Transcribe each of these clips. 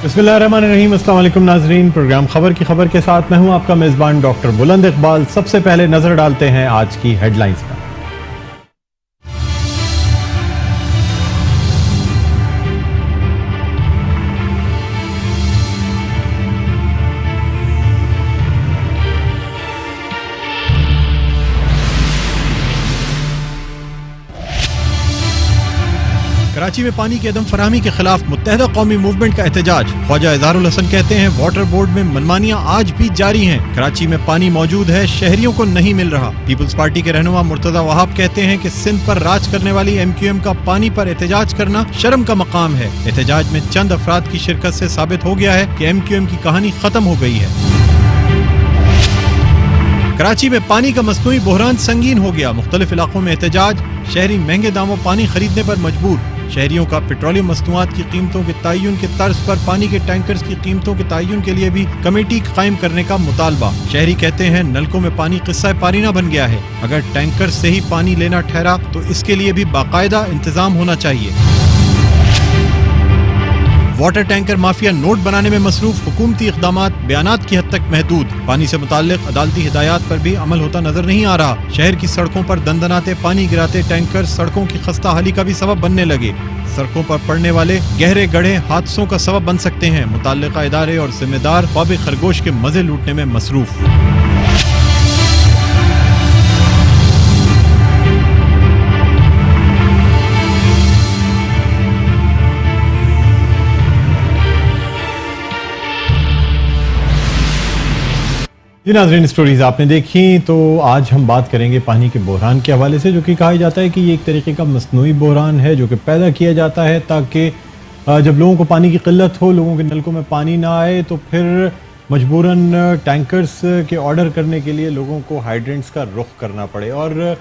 बिस्मिल्लाहिर्रहमानिर्रहीम। अस्सलाम वालेकुम नाजरीन, प्रोग्राम खबर की खबर के साथ मैं हूं आपका मेज़बान डॉक्टर बुलंद इकबाल। सबसे पहले नजर डालते हैं आज की हेडलाइंस पर। कराची में पानी की अदम फराहमी के खिलाफ मुत्तहदा कौमी मूवमेंट का एहतजाज। ख्वाजा इज़हारुल हसन कहते हैं वाटर बोर्ड में मनमानियां आज भी जारी हैं। कराची में पानी मौजूद है, शहरियों को नहीं मिल रहा। पीपल्स पार्टी के रहनुमा मुर्तजा वहाब कहते हैं कि सिंध पर राज करने वाली MQM का पानी पर एहतजाज करना शर्म का मकाम है। एहतजाज में चंद अफराद की शिरकत से साबित हो गया है कि MQM की कहानी खत्म हो गई है। कराची में पानी का मसनूई बहरान संगीन हो गया। मुख्तलिफ इलाकों में एहतजाज। शहरी महंगे दामों पानी खरीदने पर मजबूर। शहरियों का पेट्रोलियम मसनूआत की कीमतों के तयन के तर्ज पर पानी के टैंकर्स की कीमतों के तयन के लिए भी कमेटी कायम करने का मुतालबा। शहरी कहते हैं नलकों में पानी किस्सा पारीना बन गया है। अगर टैंकर से ही पानी लेना ठहरा तो इसके लिए भी बाकायदा इंतजाम होना चाहिए। वाटर टैंकर माफिया नोट बनाने में मसरूफ। हुकूमती इक़दामात बयानात की हद तक महदूद। पानी से मुताल्लिक अदालती हिदायत पर भी अमल होता नजर नहीं आ रहा। शहर की सड़कों पर दंदनाते पानी गिराते टैंकर सड़कों की खस्ता हाली का भी सबब बनने लगे। सड़कों पर पड़ने वाले गहरे गड्ढे हादसों का सबब बन सकते हैं। मुताल्लिका इदारे और जिम्मेदार ख्वाब खरगोश के मजे लूटने में मसरूफ। जी नाज़रीन, स्टोरीज आपने देखी, तो आज हम बात करेंगे पानी के बहरान के हवाले से, जो कि कहा जाता है कि ये एक तरीके का मसनूई बहरान है जो कि पैदा किया जाता है ताकि जब लोगों को पानी की किल्लत हो, लोगों के नलकों में पानी ना आए, तो फिर मजबूरन टैंकर्स के ऑर्डर करने के लिए लोगों को हाइड्रेंट्स का रुख करना पड़े। और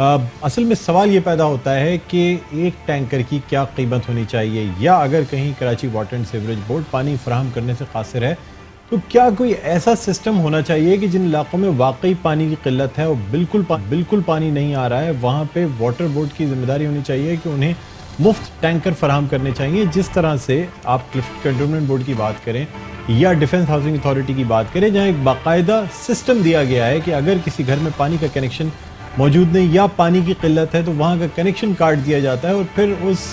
असल में सवाल ये पैदा होता है कि एक टैंकर की क्या कीमत होनी चाहिए, या अगर कहीं Karachi water and sewerage board पानी फराहम करने से कासिर है तो क्या कोई ऐसा सिस्टम होना चाहिए कि जिन इलाकों में वाकई पानी की किल्लत है और बिल्कुल पानी नहीं आ रहा है, वहाँ पे वाटर बोर्ड की जिम्मेदारी होनी चाहिए कि उन्हें मुफ्त टैंकर फराहम करने चाहिए। जिस तरह से आप क्लिफ्ट कंटोनमेंट बोर्ड की बात करें या डिफेंस हाउसिंग अथॉरिटी की बात करें, जहाँ एक बाकायदा सिस्टम दिया गया है कि अगर किसी घर में पानी का कनेक्शन मौजूद नहीं या पानी की किल्लत है तो वहाँ का कनेक्शन काट दिया जाता है और फिर उस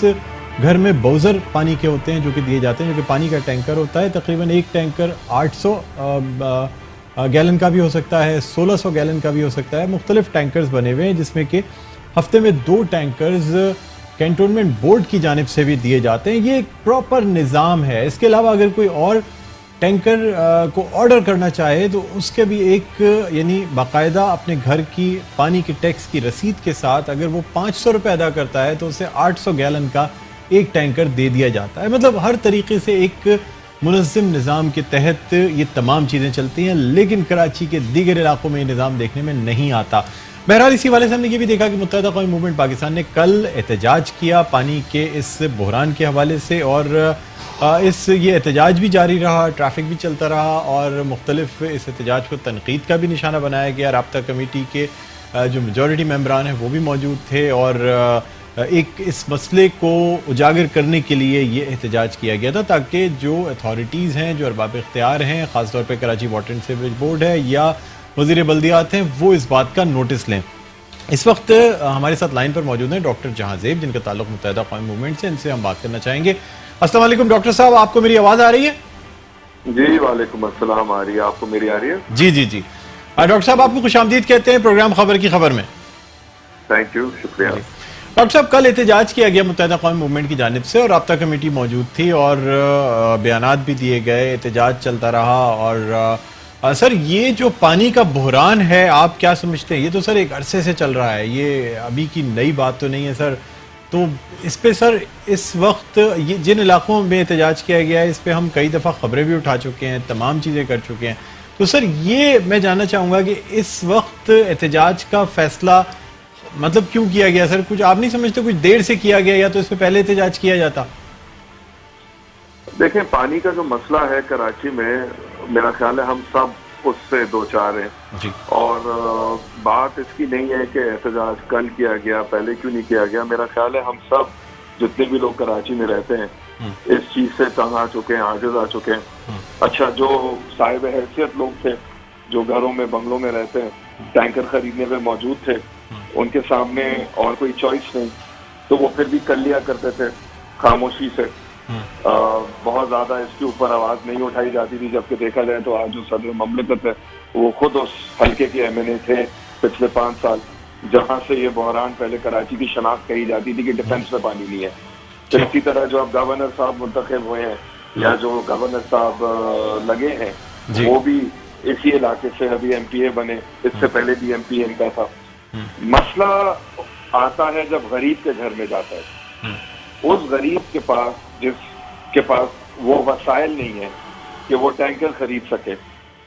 घर में बाउज़र पानी के होते हैं जो कि दिए जाते हैं, जो कि पानी का टैंकर होता है। तकरीबन एक टैंकर 800 गैलन का भी हो सकता है, 1600 गैलन का भी हो सकता है। मुख्तलिफ टैंकर्स बने हुए हैं जिसमें कि हफ्ते में 2 टैंकर्स कैंटोनमेंट बोर्ड की जानिब से भी दिए जाते हैं। ये एक प्रॉपर निज़ाम है। इसके अलावा अगर कोई और टैंकर को ऑर्डर करना चाहे तो उसके भी एक यानी बाकायदा अपने घर की पानी के टैक्स की रसीद के साथ अगर वो 500 रुपये अदा करता है तो उसे 800 गैलन का एक टैंकर दे दिया जाता है। मतलब हर तरीके से एक मुनज़्ज़म निज़ाम के तहत ये तमाम चीज़ें चलती हैं, लेकिन कराची के दीगर इलाकों में ये निज़ाम देखने में नहीं आता। बहरहाल इसी वाले से हमने ये भी देखा कि मुत्तहदा कौमी मूवमेंट पाकिस्तान ने कल एहतजाज किया पानी के इस बहरान के हवाले से, और ये एहतजाज भी जारी रहा, ट्रैफिक भी चलता रहा और मुख्तलिफ इस एहतजाज को तनकीद का भी निशाना बनाया गया। राब्ता कमेटी के जो मेजॉरिटी मेम्बरान हैं वो भी मौजूद थे और एक इस मसले को उजागर करने के लिए ये एहतजाज किया गया था ताकि जो अथॉरिटीज़ हैं, जो अरबाब इख्तियार हैं, ख़ासतौर पे Karachi water and sewerage board है या वज़ीर बल्दियात हैं, वो इस बात का नोटिस लें। इस वक्त हमारे साथ लाइन पर मौजूद हैं डॉक्टर जहांज़ेब, जिनका ताल्लुक मुत्तहदा कौमी मूवमेंट से। इनसे हम बात करना चाहेंगे। अस्सलाम वालेकुम डॉक्टर साहब, आपको मेरी आवाज़ आ रही है? जी वालेकुम अस्सलाम, आ रही है। आपको मेरी आ रही है? जी जी जी। डॉक्टर साहब, आपको खुशामदीद कहते हैं प्रोग्राम खबर की खबर में। थैंक यू, शुक्रिया। डॉक्टर साहब, कल एहतजाज किया गया मुत्तहदा कौमी मूवमेंट की जानिब से और राब्ता कमेटी मौजूद थी और बयानात भी दिए गए, एहतजाज चलता रहा। और सर, ये जो पानी का बहरान है, आप क्या समझते हैं? ये तो सर एक अरसे से चल रहा है, ये अभी की नई बात तो नहीं है सर। तो इस पे सर इस वक्त ये जिन इलाकों में एहतजाज किया गया है, इस पे हम कई दफ़ा खबरें भी उठा चुके हैं, तमाम चीज़ें कर चुके हैं। तो सर ये मैं जानना चाहूँगा कि इस वक्त एहतजाज का फैसला मतलब क्यों किया गया सर? कुछ आप नहीं समझते कुछ देर से किया गया, या तो इस पे पहले एहतजाज किया जाता? देखें, पानी का जो मसला है कराची में, मेरा ख्याल है हम सब उससे दो चार हैं जी। और बात इसकी नहीं है कि एहतजाज कल किया गया, पहले क्यों नहीं किया गया। मेरा ख्याल है हम सब जितने भी लोग कराची में रहते हैं इस चीज से तंग आ चुके हैं, आजिज आ चुके हैं। अच्छा, जो साहिब हैसियत लोग थे, जो घरों में बंगलों में रहते हैं, टैंकर खरीदने में मौजूद थे, उनके सामने और कोई चॉइस नहीं, तो वो फिर भी कर लिया करते थे खामोशी से। बहुत ज्यादा इसके ऊपर आवाज नहीं उठाई जाती थी, जबकि देखा जाए तो आज जो सदर ममलकत है वो खुद उस हल्के के MNA थे पिछले 5 साल, जहां से ये बहरान पहले कराची की शनाख्त कही जाती थी कि डिफेंस में पानी नहीं है। तो इसी तरह जो अब गवर्नर साहब मुंतखब हुए हैं या जो गवर्नर साहब लगे हैं, वो भी इसी इलाके से अभी MPA बने, इससे पहले भी MPA इनका था। मसला आता है जब गरीब के घर में जाता है, उस गरीब के पास जिसके पास वो वसाइल नहीं है कि वो टैंकर खरीद सके,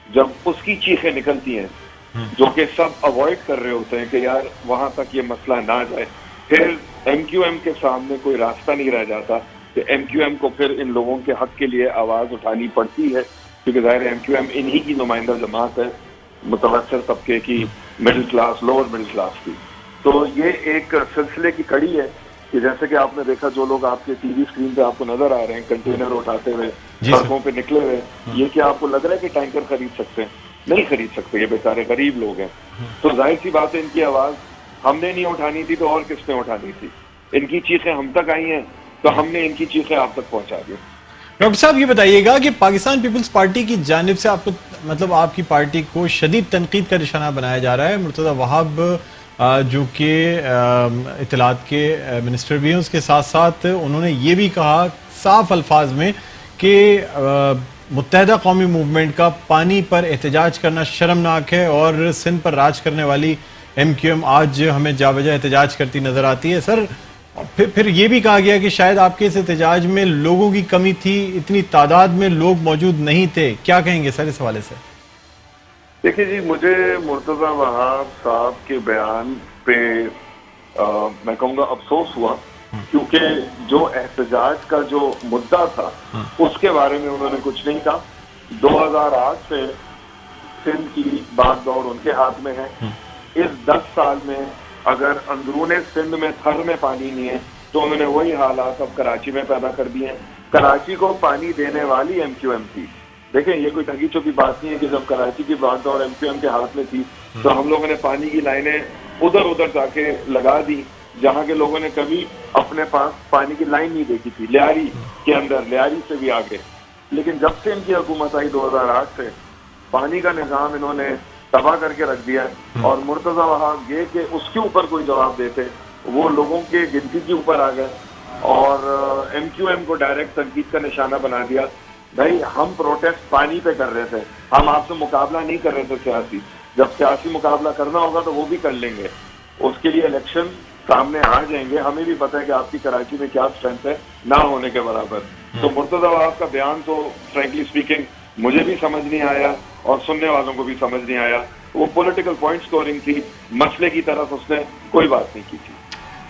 जब उसकी चीखें निकलती हैं, जो कि सब अवॉइड कर रहे होते हैं कि यार वहां तक ये मसला ना जाए, फिर MQM के सामने कोई रास्ता नहीं रह जाता कि MQM को फिर इन लोगों के हक के लिए आवाज उठानी पड़ती है, क्योंकि जाहिर है MQM इन्हीं की नुमाइंदा जमात है, मुतवस्सित तबके की, middle class, lower middle class की। तो ये एक सिलसिले की कड़ी है कि जैसे कि आपने देखा, जो लोग आपके टीवी स्क्रीन पे आपको नजर आ रहे हैं कंटेनर उठाते हुए सड़कों पे निकले हुए, ये क्या आपको लग रहा है कि टैंकर खरीद सकते हैं? नहीं खरीद सकते, ये बेचारे गरीब लोग हैं। तो जाहिर सी बात है, इनकी आवाज हमने नहीं उठानी थी तो और किसने उठानी थी? इनकी चीखें हम तक आई हैं तो हमने इनकी चीखें आप तक पहुंचा दी। डॉक्टर साहब, ये बताइएगा कि पाकिस्तान पीपल्स पार्टी की जानिब से आपको, मतलब आपकी पार्टी को शदीद तनकीद का निशाना बनाया जा रहा है। मुर्तज़ा वहाब जो कि इत्तलात के मिनिस्टर भी हैं, उसके साथ साथ उन्होंने ये भी कहा साफ अल्फाज में कि मुत्तहदा कौमी मूवमेंट का पानी पर एहतजाज करना शर्मनाक है और सिंध पर राज करने वाली MQM आज हमें जावजा एहतजाज करती नजर आती है। सर, फिर ये भी कहा गया कि शायद आपके इस एहतजाज में लोगों की कमी थी, इतनी तादाद में लोग मौजूद नहीं थे। क्या कहेंगे सर इस हवाले से? देखिए जी, मुझे मुर्तजा वहाब साहब के बयान पे मैं कहूँगा अफसोस हुआ, क्योंकि जो एहतजाज का जो मुद्दा था उसके बारे में उन्होंने कुछ नहीं कहा। 2008 से सिंध की बागडोर उनके हाथ में है। इस 10 साल में अगर अंदरूने सिंध में थर में पानी नहीं है तो उन्होंने वही हालात अब कराची में पैदा कर दिए हैं। कराची को पानी देने वाली MQM थी। देखें, ये कोई ठगी चुपी बात नहीं है कि जब कराची की बागडोर MQM के हाथ में थी तो हम लोगों ने पानी की लाइनें उधर उधर जाके लगा दी, जहां के लोगों ने कभी अपने पास पानी की लाइन नहीं देखी थी, लियारी के अंदर, लियारी से भी आगे। लेकिन जब से इनकी हुकूमत आई 2008 से, पानी का निजाम इन्होंने तबाह करके रख दिया। और मुर्तजा वहाब ये कि उसके ऊपर कोई जवाब देते, वो लोगों के गिनती के ऊपर आ गए और MQM को डायरेक्ट तनकीद का निशाना बना दिया। भाई, हम प्रोटेस्ट पानी पे कर रहे थे, हम आपसे मुकाबला नहीं कर रहे थे सियासी। जब सियासी मुकाबला करना होगा तो वो भी कर लेंगे, उसके लिए इलेक्शन सामने आ जाएंगे। हमें भी पता है कि आपकी कराची में क्या स्ट्रेंथ है, ना होने के बराबर। तो मुर्तजा वहाब का बयान तो फ्रैंकली स्पीकिंग मुझे भी समझ नहीं आया और सुनने वालों को भी समझ नहीं आया। वो पॉलिटिकल पॉइंट स्कोरिंग थी, मसले की तरफ उसने कोई बात नहीं की थी।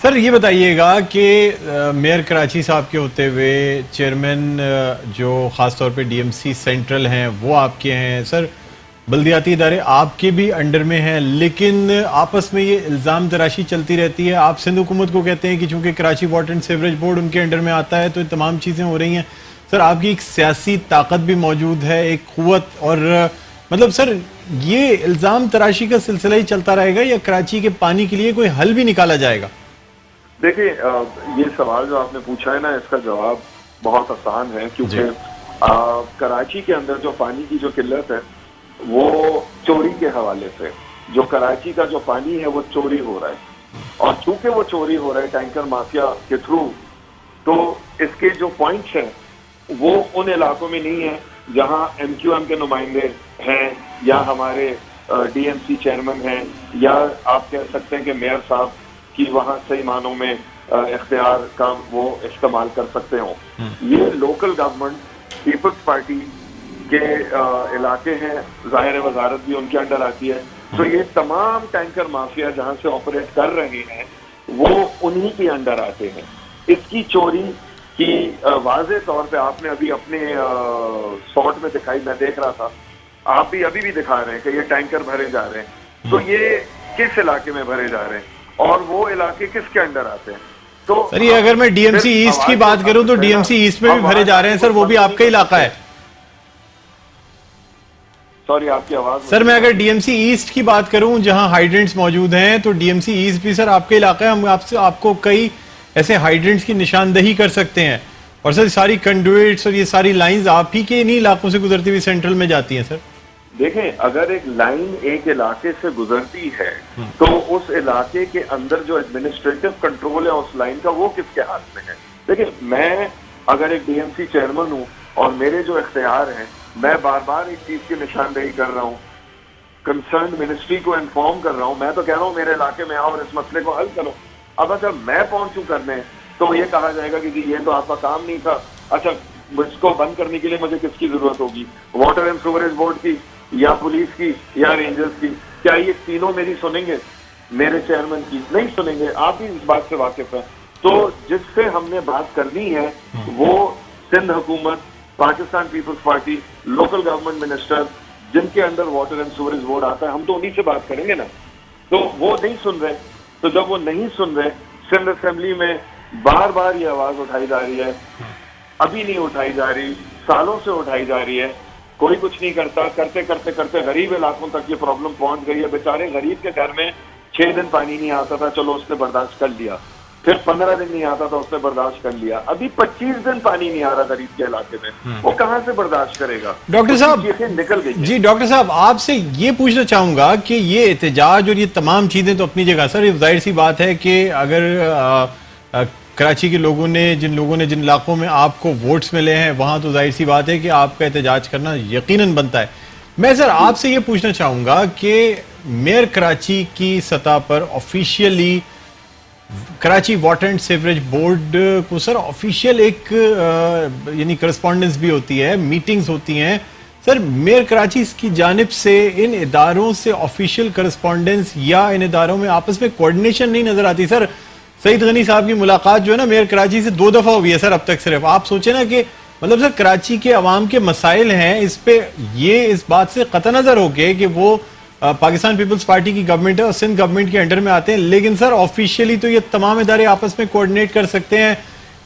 सर, ये बताइएगा कि मेयर कराची साहब के होते हुए चेयरमैन जो ख़ासतौर पे DMC सेंट्रल हैं वो आपके हैं। सर, बल्दियाती इदारे आपके भी अंडर में हैं, लेकिन आपस में ये इल्ज़ाम तराशी चलती रहती है। आप सिंध हुकूमत को कहते हैं कि चूंकि Karachi water and sewerage board उनके अंडर में आता है तो तमाम चीज़ें हो रही हैं। सर, आपकी एक सियासी ताकत भी मौजूद है, एक क़ुव्वत, और मतलब सर, ये इल्ज़ाम तराशी का सिलसिला ही चलता रहेगा या कराची के पानी के लिए कोई हल भी निकाला जाएगा? देखिए, ये सवाल जो आपने पूछा है ना, इसका जवाब बहुत आसान है, क्योंकि कराची के अंदर जो पानी की जो किल्लत है वो चोरी के हवाले से, जो कराची का जो पानी है वो चोरी हो रहा है। और चूंकि वो चोरी हो रहा है टैंकर माफिया के थ्रू, तो इसके जो पॉइंट्स हैं वो उन इलाकों में नहीं है जहां MQM के नुमाइंदे हैं या हमारे DMC चेयरमैन हैं, या आप कह सकते हैं कि मेयर साहब की वहां सही मानों में इख्तियार का वो इस्तेमाल कर सकते हो। ये लोकल गवर्नमेंट पीपल्स पार्टी के इलाके हैं, जाहिर है वजारत भी उनके अंडर आती है। तो ये तमाम टैंकर माफिया जहां से ऑपरेट कर रहे हैं वो उन्हीं के अंडर आते हैं। इसकी चोरी की वाज़े तौर पे आपने अभी अपने शॉट में दिखाई, मैं देख रहा था, आप भी अभी भी दिखा रहे हैं कि ये टैंकर भरे जा रहे हैं। तो ये किस इलाके में भरे जा रहे हैं और वो इलाके किसके अंडर आते हैं? तो सर ये अगर मैं डीएमसी ईस्ट की बात करूं तो डीएमसी ईस्ट में भी भरे जा रहे हैं सर, वो भी आपका इलाका है। सॉरी आपकी आवाज। सर मैं अगर डीएमसी ईस्ट की बात करूं जहां हाइड्रेंट्स मौजूद हैं तो डीएमसी ईस्ट भी सर आपका इलाका है। हम आपको कई ऐसे हाइड्रेंट्स की निशानदही कर सकते हैं और सर सारी कंडुइट्स और ये सारी लाइंस आप ही के इन्हीं इलाकों से गुजरती हुई सेंट्रल में जाती हैं सर। देखें, अगर एक लाइन एक इलाके से गुजरती है तो उस इलाके के अंदर जो एडमिनिस्ट्रेटिव कंट्रोल है उस लाइन का, वो किसके हाथ में है? देखिए, मैं अगर एक डीएमसी चेयरमैन हूं और मेरे जो इख्तियार हैं, मैं बार बार एक चीज की निशानदेही कर रहा हूं, कंसर्न मिनिस्ट्री को इन्फॉर्म कर रहा हूं। मैं तो कह रहा हूं मेरे इलाके में आओ और इस मसले को हल करो। अब अगर मैं पहुंचूं करने तो ये कहा जाएगा कि जी ये तो आपका काम नहीं था। अच्छा, इसको बंद करने के लिए मुझे किसकी जरूरत होगी? वाटर एंड सीवरेज बोर्ड की, या पुलिस की, या रेंजर्स की? क्या ये तीनों मेरी सुनेंगे? मेरे चेयरमैन की नहीं सुनेंगे। आप भी इस बात से वाकिफ हैं। तो जिससे हमने बात करनी है वो सिंध हुकूमत, Pakistan Peoples Party, local government minister जिनके under water and sewerage board आता है, हम तो उन्हीं से बात करेंगे ना। तो वो नहीं सुन रहे, तो जब वो नहीं सुन रहे, सिंध असेंबली में बार बार ये आवाज उठाई जा रही है, अभी नहीं उठाई जा रही, सालों से उठाई जा रही है, कोई कुछ नहीं करता। करते करते करते गरीब इलाकों तक ये प्रॉब्लम पहुंच गई है। बेचारे गरीब के घर में 6 दिन पानी नहीं आता था, चलो उसने बर्दाश्त कर लिया। फिर 15 दिन नहीं आता था, उसने बर्दाश्त कर लिया। अभी 25 दिन पानी नहीं आ रहा गरीब के इलाके में, वो कहां से बर्दाश्त करेगा? डॉक्टर साहब निकल गई जी। डॉक्टर साहब आपसे ये पूछना चाहूंगा कि ये एहतजाज और ये तमाम चीजें तो अपनी जगह सर, जाहिर सी बात है कि अगर कराची के लोगों ने जिन इलाकों में आपको वोट्स मिले हैं वहां तो जाहिर सी बात है कि आपका एहतजाज करना यकीनन बनता है। मैं सर आपसे ये पूछना चाहूंगा कि मेयर कराची की सतह पर officially Karachi water and sewerage board को सर ऑफिशियल एक यानी करस्पॉन्डेंस भी होती है, मीटिंग्स होती हैं सर। मेयर कराची की जानिब से इन इदारों से ऑफिशियल करस्पॉन्डेंस या इन इदारों में आपस में कोऑर्डिनेशन नहीं नजर आती सर। सईद गनी साहब की मुलाकात जो है ना मेयर कराची से 2 दफा हुई है सर अब तक सिर्फ। आप सोचे ना कि मतलब सर कराची के अवाम के मसाइल हैं, इस पे ये इस बात से कतई नजर हो गए कि वो पाकिस्तान पीपल्स पार्टी की गवर्नमेंट है और सिंध गवर्नमेंट के अंडर में आते हैं, लेकिन सर ऑफिशियली तो ये तमाम इदारे आपस में कोऑर्डिनेट कर सकते हैं,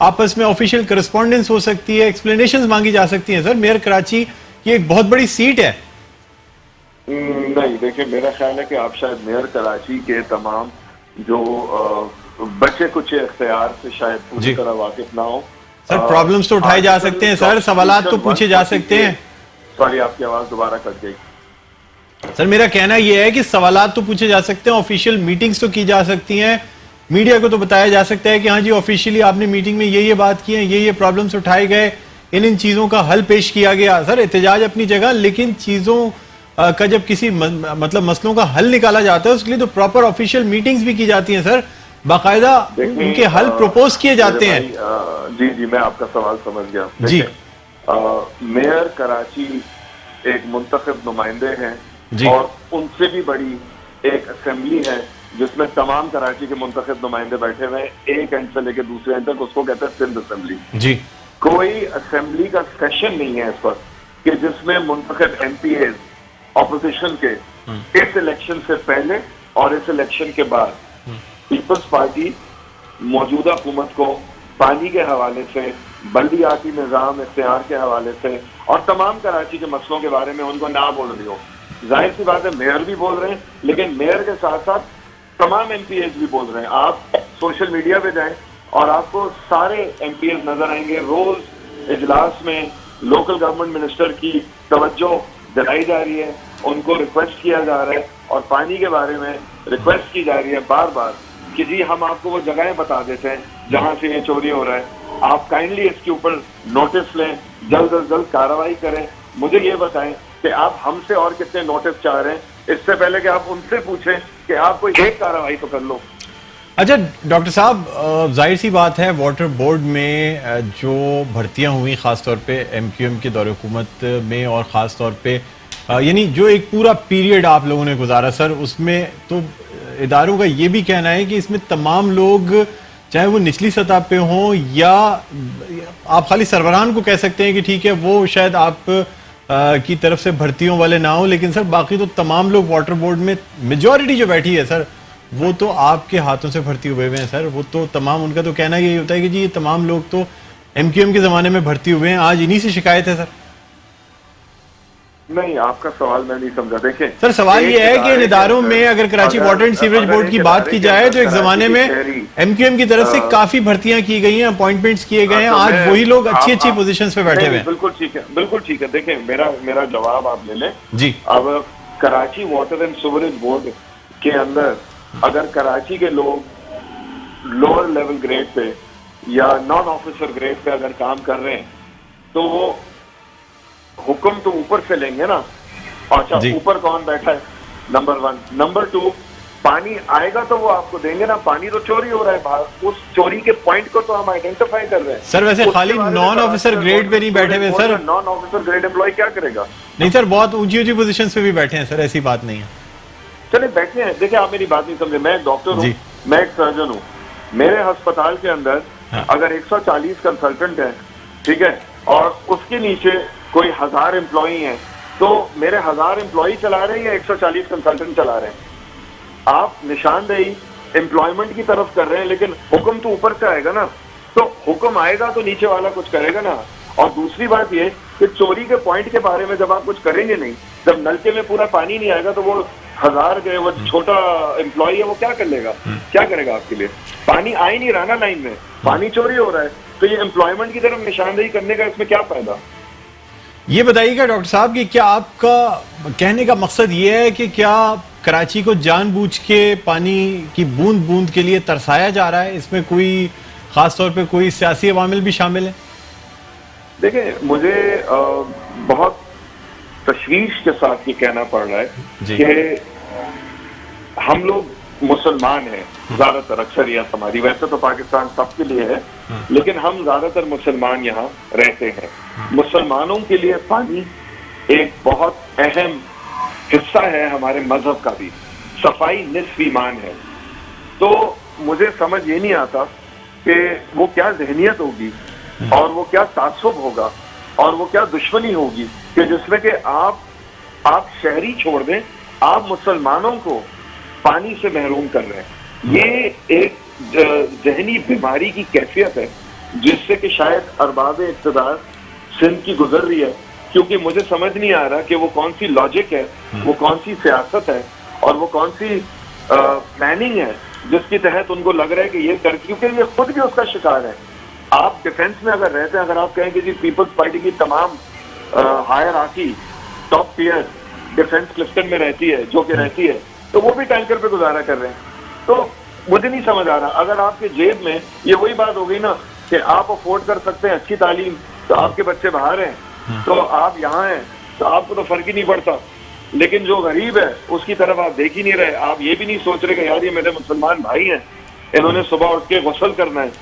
आपस में ऑफिशियल करस्पॉन्डेंस हो सकती है, एक्सप्लेनेशंस मांगी जा सकती हैं सर। मेयर कराची की एक बहुत बड़ी सीट है। नहीं, देखिए मेरा ख्याल है कि आप शायद मेयर कराची के तमाम जो बच्चे कुछ इख्तियार से शायद पूरी तरह वाकिफ ना हो सर। प्रॉब्लम्स तो उठाए जा सकते हैं सर, सवालात तो पूछे जा सकते हैं। सॉरी आपकी आवाज दोबारा कट गई सर। मेरा कहना यह है कि सवालात तो पूछे जा सकते हैं, ऑफिशियल मीटिंग्स तो की जा सकती हैं, मीडिया को तो बताया जा सकता है कि हाँ जी ऑफिशियली आपने मीटिंग में ये बात की है, ये प्रॉब्लम्स उठाए गए, इन चीजों का हल पेश किया गया। सर एहतजाज अपनी जगह, लेकिन चीजों का जब किसी मतलब मसलों का हल निकाला जाता है उसके लिए तो प्रॉपर ऑफिशियल मीटिंग्स भी की जाती हैं सर, बाकायदा उनके हल प्रपोज किए जाते हैं। जी जी, मैं आपका सवाल समझ गया जी। मेयर कराची एक मुंतखब नुमाइंदे हैं और उनसे भी बड़ी एक असेंबली है जिसमें तमाम कराची के मुंतखब नुमाइंदे बैठे हुए हैं, एक एंड से लेकर दूसरे एंड तक। उसको कहते हैं सिंध असेंबली जी। कोई असेंबली का सेशन नहीं है इस वक्त कि जिसमें मुंतखब एमपीएज ऑपोजिशन के इस इलेक्शन से पहले और इस इलेक्शन के बाद पीपल्स पार्टी मौजूदा हुकूमत को पानी के हवाले से, बल्दियाती निज़ाम इख्तियार के हवाले से और तमाम कराची के मसलों के बारे में उनको ना बोल रही हो। जाहिर सी बात है मेयर भी बोल रहे हैं, लेकिन मेयर के साथ साथ तमाम एमपीएस भी बोल रहे हैं। आप सोशल मीडिया पे जाएं और आपको सारे एमपीएस नजर आएंगे। रोज इजलास में लोकल गवर्नमेंट मिनिस्टर की तवज्जो दिलाई जा रही है, उनको रिक्वेस्ट किया जा रहा है और पानी के बारे में रिक्वेस्ट की जा रही है बार बार कि जी हम आपको वो जगहें बता देते हैं जहां से ये चोरी हो रहा है, आप काइंडली इसके ऊपर नोटिस लें, जल्द से जल्द कार्रवाई करें। मुझे ये बताएं कि आप हमसे और कितने नोटिस चाह रहे हैं, इससे पहले कि आप उनसे पूछें कि आप कोई एक कार्रवाई तो कर लो। अच्छा डॉक्टर साहब, जाहिर सी बात है वाटर बोर्ड में जो भर्तियां हुई खासतौर पे एमक्यूएम के दौरे हुकूमत में और ख़ास तौर पे यानी जो एक पूरा पीरियड आप लोगों ने गुजारा सर, उसमें तो इदारों का ये भी कहना है कि इसमें तमाम लोग चाहे वो निचली सतह पे हों या आप खाली सरबराहान को कह सकते हैं कि ठीक है वो शायद आप की तरफ से भर्तियों वाले ना हो, लेकिन सर बाकी तो तमाम लोग वाटर बोर्ड में मेजॉरिटी जो बैठी है सर वो तो आपके हाथों से भर्ती हुए हैं सर। वो तो तमाम, उनका तो कहना यही होता है कि जी ये तमाम लोग तो MQM के ज़माने में भर्ती हुए हैं, आज इन्हीं से शिकायत है सर। नहीं, आपका सवाल मैं नहीं समझा। देखें सर, सवाल ये है कि इन इदारों में अगर Karachi water and sewerage board की बात की जाए तो एक जमाने में MQM की तरफ से काफी भर्तियां की गई हैं, अपॉइंटमेंट्स किए गए हैं, आज वही लोग अच्छी अच्छी पोजीशंस पे बैठे हुए हैं। बिल्कुल ठीक है, बिल्कुल ठीक है। देखें, मेरा जवाब आप ले लें जी। अब Karachi water and sewerage board के अंदर अगर कराची के लोग लोअर लेवल ग्रेड पे या नॉन ऑफिसर ग्रेड पे अगर काम कर रहे हैं तो वो हुक्म तो ऊपर से लेंगे ना। अच्छा, ऊपर कौन बैठा है? नंबर 1। नंबर 2, पानी आएगा तो वो आपको देंगे ना। पानी तो चोरी हो रहा है बाहर, उस चोरी के पॉइंट को तो हम आइडेंटिफाई कर रहे हैं। सर वैसे खाली नॉन ऑफिसर ग्रेड पे नहीं बैठे हुए sir. Non officer grade employ क्या करेगा? नहीं सर, बहुत ऊंची ऊंची पोजीशंस पे भी बैठे हैं सर, ऐसी बात नहीं है। चले बैठे हैं। देखिए, आप मेरी बात नहीं समझे। मैं एक डॉक्टर हूँ, मैं एक सर्जन हूँ। मेरे अस्पताल के अंदर अगर 140 कंसल्टेंट है, ठीक है, और उसके नीचे कोई 1000 एम्प्लॉई हैं, तो मेरे 1000 एम्प्लॉई चला रहे हैं या 140 कंसल्टेंट चला रहे हैं? आप निशानदेही एम्प्लॉयमेंट की तरफ कर रहे हैं, लेकिन हुक्म तो ऊपर से आएगा ना। तो हुक्म आएगा तो नीचे वाला कुछ करेगा ना। और दूसरी बात ये कि चोरी के पॉइंट के बारे में जब आप कुछ करेंगे नहीं, जब नलके में पूरा पानी नहीं आएगा तो वो 1000 के वो छोटा एम्प्लॉय है वो क्या कर लेगा? क्या करेगा आपके लिए? पानी आ ही नहीं रहा ना लाइन में, पानी चोरी हो रहा है, तो ये एम्प्लॉयमेंट की तरफ निशानदेही करने का इसमें क्या फायदा? ये बताइएगा डॉक्टर साहब कि क्या आपका कहने का मकसद ये है कि क्या कराची को जानबूझ के पानी की बूंद बूंद के लिए तरसाया जा रहा है? इसमें कोई खास तौर पे कोई सियासी अवामिल भी शामिल है? देखिए, मुझे बहुत तशवीश के साथ ये कहना पड़ रहा है कि हम लोग मुसलमान हैं ज्यादातर, अक्सरियत हमारी। वैसे तो पाकिस्तान सबके लिए है, लेकिन हम ज्यादातर मुसलमान यहाँ रहते हैं। मुसलमानों के लिए पानी एक बहुत अहम हिस्सा है हमारे मजहब का भी। सफाई निस्फ ईमान है। तो मुझे समझ ये नहीं आता कि वो क्या जहनियत होगी और वो क्या तासुब होगा और वो क्या दुश्मनी होगी कि जिसमें कि आप शहरी छोड़ दें, आप मुसलमानों को पानी से महरूम कर रहे हैं। ये एक जहनी बीमारी की कैफियत है जिससे कि शायद अरबाब इक़्तिदार सिंध की गुजर रही है, क्योंकि मुझे समझ नहीं आ रहा कि वो कौन सी लॉजिक है, वो कौन सी सियासत है और वो कौन सी प्लानिंग है जिसके तहत उनको लग रहा है कि ये कर, क्योंकि ये खुद भी उसका शिकार है। आप डिफेंस में अगर रहते हैं, अगर आप कहें कि जी पीपल्स पार्टी की तमाम हायर आकी टॉप टीयर डिफेंस क्लिफ्टन में रहती है, जो कि रहती है, तो वो भी टैंकर पे गुजारा कर रहे हैं। तो मुझे नहीं समझ आ रहा, अगर आपके जेब में ये वही बात हो गई ना कि आप अफोर्ड कर सकते हैं अच्छी तालीम, तो आपके बच्चे बाहर हैं, तो आप यहाँ हैं, तो आपको तो फर्क ही नहीं पड़ता। लेकिन जो गरीब है उसकी तरफ आप देख ही नहीं रहे। आप ये भी नहीं सोच रहे कि यार ये मेरे मुसलमान भाई हैं, इन्होंने सुबह उठ के गुस्ल करना है,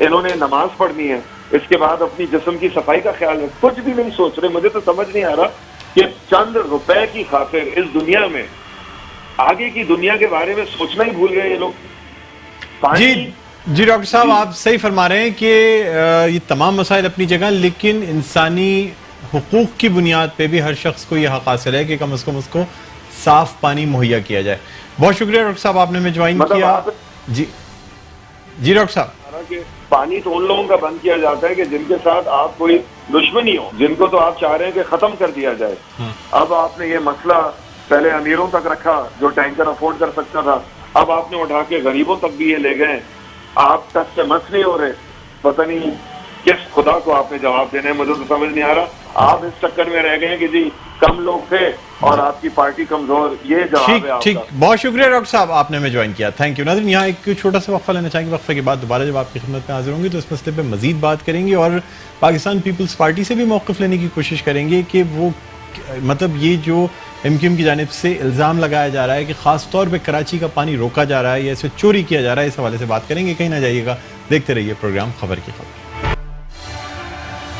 इन्होंने नमाज पढ़नी है, इसके बाद अपनी जिस्म की सफाई का ख्याल है। कुछ भी नहीं सोच रहे। मुझे तो समझ नहीं आ रहा कि चंद रुपए की खातिर इस दुनिया में आगे की दुनिया के बारे में सोचना ही भूल गए ये लोग। जी डॉक्टर साहब, आप सही फरमा रहे हैं कि ये तमाम मसाइल अपनी जगह, लेकिन इंसानी हुकूक की बुनियाद पे भी हर शख्स को यह हक हासिल है कि कम से कम उसको साफ पानी मुहैया किया जाए। बहुत शुक्रिया डॉक्टर साहब, आपने हमें ज्वाइन किया। जी डॉक्टर साहब, पानी तो उन लोगों का बंद किया जाता है कि जिनके साथ आप कोई दुश्मनी हो, जिनको तो आप चाह रहे हैं कि खत्म कर दिया जाए। अब आपने ये मसला पहले अमीरों तक रखा जो टैंकर अफोर्ड कर सकता था, अब आपने उठा के गरीबों तक भी ये ले गए। आप टच से मस नहीं हो रहे। पता नहीं किस खुदा को आपने जवाब देना है, मुझे तो समझ नहीं आ रहा। आप इस चक्कर में रह गए कि जी कम लोग थे और आपकी पार्टी कमजोर। ये जवाब है आपका। ठीक, बहुत शुक्रिया डॉक्टर साहब, आपने हमें ज्वाइन किया। Thank you. नाज़रीन, यहाँ एक छोटा सा वक्फा लेना चाहेंगे। वक्फे के बाद दोबारा जब आपकी खिदमत में हाजिर होंगे तो इस मसले पर मजीद बात करेंगे और पाकिस्तान पीपल्स पार्टी से भी मौक़िफ़ लेने की कोशिश करेंगे कि वो मतलब ये जो MQM की जानिब से इल्ज़ाम लगाया जा रहा है कि ख़ास तौर पे कराची का पानी रोका जा रहा है या इसे चोरी किया जा रहा है, इस हवाले से बात करेंगे। कहीं ना जाइएगा, देखते रहिए प्रोग्राम खबर की खबर।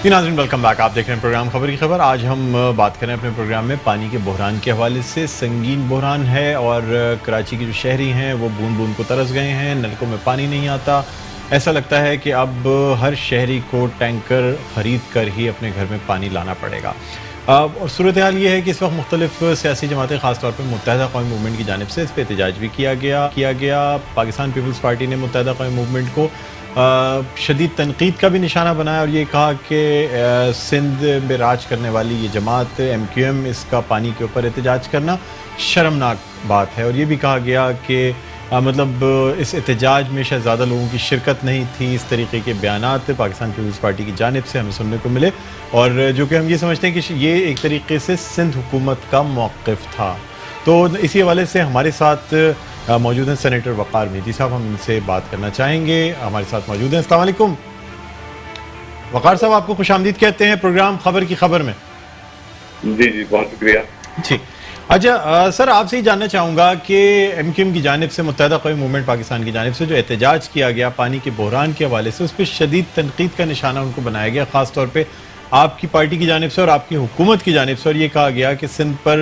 नाज़रीन, वेलकम बैक। आप देख रहे हैं प्रोग्राम खबर की खबर। आज हम बात करें अपने प्रोग्राम में पानी के बहरान के हवाले से। संगीन बहरान है और कराची के जो शहरी हैं वो बूंद बूंद को तरस गए हैं। नलकों में पानी नहीं आता। ऐसा लगता है कि अब हर शहरी को टैंकर ख़रीद कर ही अपने घर में पानी लाना पड़ेगा। और सूरत हाल ये है कि इस वक्त मुख्तलिफ सियासी जमातें खासतौर पर मुत्तहिदा कौमी मूवमेंट की जानिब से इस पर एहतजाज भी किया गया। पाकिस्तान पीपल्स पार्टी ने मुत्तहिदा कौमी मूवमेंट को शदीद तनकीद का भी निशाना बनाया और ये कहा कि सिंध में राज करने वाली ये जमात MQM इसका पानी के ऊपर एहतजाज करना शर्मनाक बात है। और ये भी कहा गया कि मतलब इस एहतजाज में शायद ज़्यादा लोगों की शिरकत नहीं थी। इस तरीके के बयानात पाकिस्तान पीपल्स पार्टी की जानिब से हमें सुनने को मिले और जो कि हम ये समझते हैं कि ये एक तरीके से सिंध हुकूमत का मौक़िफ़ था। तो इसी हवाले से हमारे साथ मौजूद हैं सेनेटर वक़ार मेहदी साहब, हम इनसे बात करना चाहेंगे। हमारे साथ मौजूद हैं। अस्सलाम वालेकुम वक़ार साहब, आपको खुशामदीद कहते हैं प्रोग्राम खबर की खबर में। जी बहुत शुक्रिया जी। अच्छा सर, आपसे ही जानना चाहूँगा कि MQM की जानिब से मुत्तहिदा कौमी मूवमेंट पाकिस्तान की जानिब से जो एहतजाज किया गया पानी के बहरान के हवाले से, उस पर शदीद तनकीद का निशाना उनको बनाया गया, ख़ास तौर पे आपकी पार्टी की जानिब से और आपकी हुकूमत की जानिब से। और ये कहा गया कि सिंध पर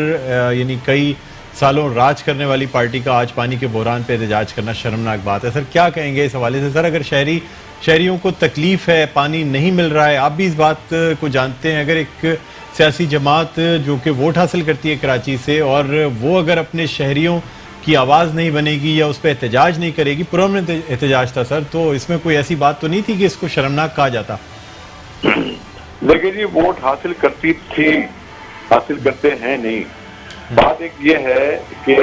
यानी कई सालों राज करने वाली पार्टी का आज पानी के बहरान पर एहतजाज करना शर्मनाक बात है। सर क्या कहेंगे इस हवाले से? सर अगर शहरियों को तकलीफ़ है, पानी नहीं मिल रहा है, आप भी इस बात को जानते हैं, अगर एक सियासी जमात जो कि वोट हासिल करती है कराची से और वो अगर अपने शहरियों की आवाज़ नहीं बनेगी या उस पर एहतजाज नहीं करेगी, पुरअमन एहतजाज था सर, तो इसमें कोई ऐसी बात तो नहीं थी कि इसको शर्मनाक कहा जाता? देखिए जी, वोट हासिल करती थी, हासिल करते हैं नहीं। बात एक ये है कि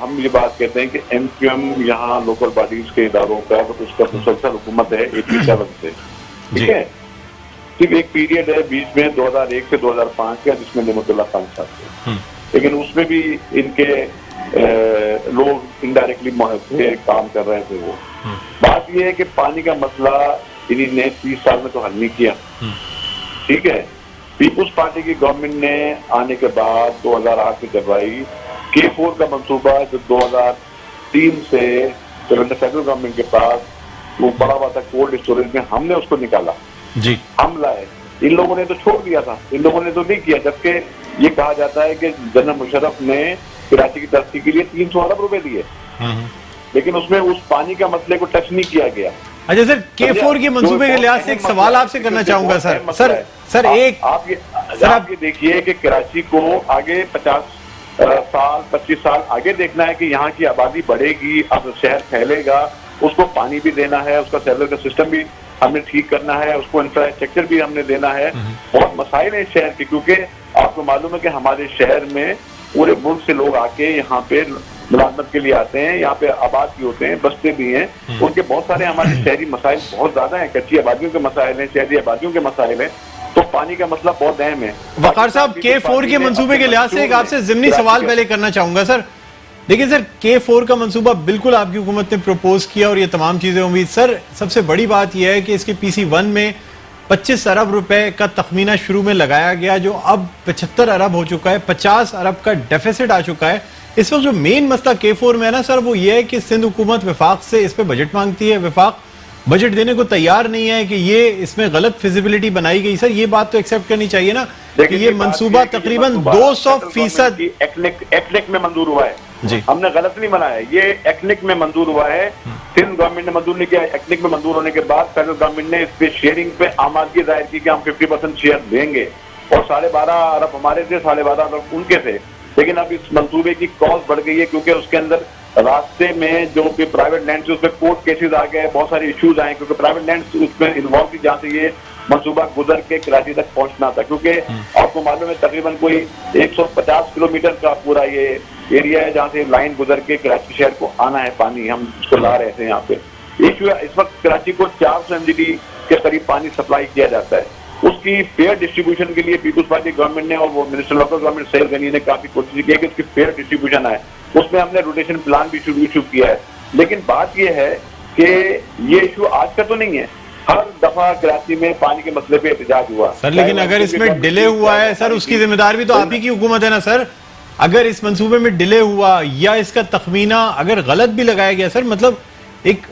हम ये बात कहते हैं कि MQM यहाँ लोकल बॉडीज के इदारों का तो उसका मुसलसल हुकूमत है 87 से, ठीक है। सिर्फ एक पीरियड है बीच में 2001 से 2005 का जिसमें नेमतुल्लाह खान साहब थे, लेकिन उसमें भी इनके लोग इनडायरेक्टली काम कर रहे थे। वो बात यह है कि पानी का मसला इन्हीं ने 30 साल में तो हल नहीं किया, ठीक है। पीपुल्स पार्टी की गवर्नमेंट ने आने के बाद 2008 में करवाई K4 का मंसूबा, जो 2003 से फेडरल गवर्नमेंट के पास वो बड़ा हुआ था कोल्ड स्टोरेज में, हमने उसको निकाला जी, हम लाए। इन लोगों ने तो छोड़ दिया था, इन लोगों ने तो नहीं किया, जबकि ये कहा जाता है कि जनरल मुशर्रफ ने कराची की तरक्की के लिए 300 अरब रुपए दिए, लेकिन उसमें उस पानी का मसले को टच नहीं किया गया। अच्छा सर, K4 के मंसूबे के लिहाज से एक सवाल आपसे करना चाहूंगा सर आप ये देखिए कि कराची को आगे 50 साल 25 साल आगे देखना है कि यहाँ की आबादी बढ़ेगी, अब शहर फैलेगा, उसको पानी भी देना है, उसका सेलर का सिस्टम भी हमने ठीक करना है, उसको इंफ्रास्ट्रक्चर भी हमने देना है। बहुत मसाइल है शहर के, क्योंकि आपको मालूम है कि हमारे शहर में पूरे मुल्क से लोग आके यहाँ पे मुलाजमत के लिए आते हैं, यहाँ पे आबाद भी होते हैं, बसते भी हैं। उनके बहुत सारे हमारे शहरी मसाइल बहुत ज्यादा हैं, कच्ची आबादियों के मसाइल हैं, शहरी आबादियों के मसाइल हैं, तो पानी का मसला बहुत अहम है। वक़ार साहब, K4 के मंसूबे के लिहाज से एक आपसे ज़िमनी सवाल पहले करना चाहूंगा सर। देखिए सर, K4 का मंसूबा बिल्कुल आपकी हुकूमत ने प्रपोज किया और ये तमाम चीजें उम्मीद। सर सबसे बड़ी बात यह है कि इसके PC1 में 25 अरब रुपए का तखमीना शुरू में लगाया गया, जो अब 75 अरब हो चुका है, 50 अरब का डेफिसिट आ चुका है। इस वक्त जो मेन मसला K4 में है ना सर, वो ये है कि सिंध हुकूमत वफाक से इस पे बजट मांगती है, वफाक बजट देने को तैयार नहीं है, कि ये इसमें गलत फिजिबिलिटी बनाई गई। सर ये बात तो एक्सेप्ट करनी चाहिए ना कि ये मंसूबा तकरीबन 200% एक्निक में मंजूर हुआ है जी, हमने गलत नहीं बनाया, ये एक्निक में मंजूर हुआ है, सिंध गवर्नमेंट ने मंजूर नहीं किया। एक्निक में मंजूर होने के बाद फेडरल गवर्नमेंट ने इस पे शेयरिंग पे आमादगी जाहिर की कि हम 50% शेयर देंगे, और 12.5 अरब हमारे थे, 12.5 अरब उनके थे। लेकिन अब इस मंसूबे की कॉस्ट बढ़ गई है, क्योंकि उसके अंदर रास्ते में जो भी प्राइवेट लैंड से उसमें कोर्ट केसेस आ गए, बहुत सारे इश्यूज आए, क्योंकि प्राइवेट लैंड उसमें इन्वॉल्व थी, जहाँ से ये मंसूबा गुजर के कराची तक पहुंचना था। क्योंकि आपको मालूम है तकरीबन कोई 150 किलोमीटर का पूरा ये एरिया है जहाँ से लाइन गुजर के कराची शहर को आना है पानी, हम इसको ला रहे थे यहाँ पे। इस वक्त कराची को 400 MGD के करीब पानी सप्लाई किया जाता है। उसकी फेयर डिस्ट्रीब्यूशन के लिए पीपुल्स पार्टी गवर्नमेंट ने और वो minister local government Syed Ghani ने काफी कोशिश की है कि उसकी फेयर डिस्ट्रीब्यूशन आए। उसमें हमने रोटेशन प्लान भी शुरू किया है। लेकिन बात यह है कि ये इशू आज का तो नहीं है, हर दफा कराची में पानी के मसले पे एहतजाज हुआ सर, लेकिन अगर इसमें डिले हुआ है सर, उसकी जिम्मेदार भी तो आप ही की हुकूमत है ना सर। अगर इस मंसूबे में डिले हुआ या इसका तखमीना अगर गलत भी लगाया गया सर, मतलब एक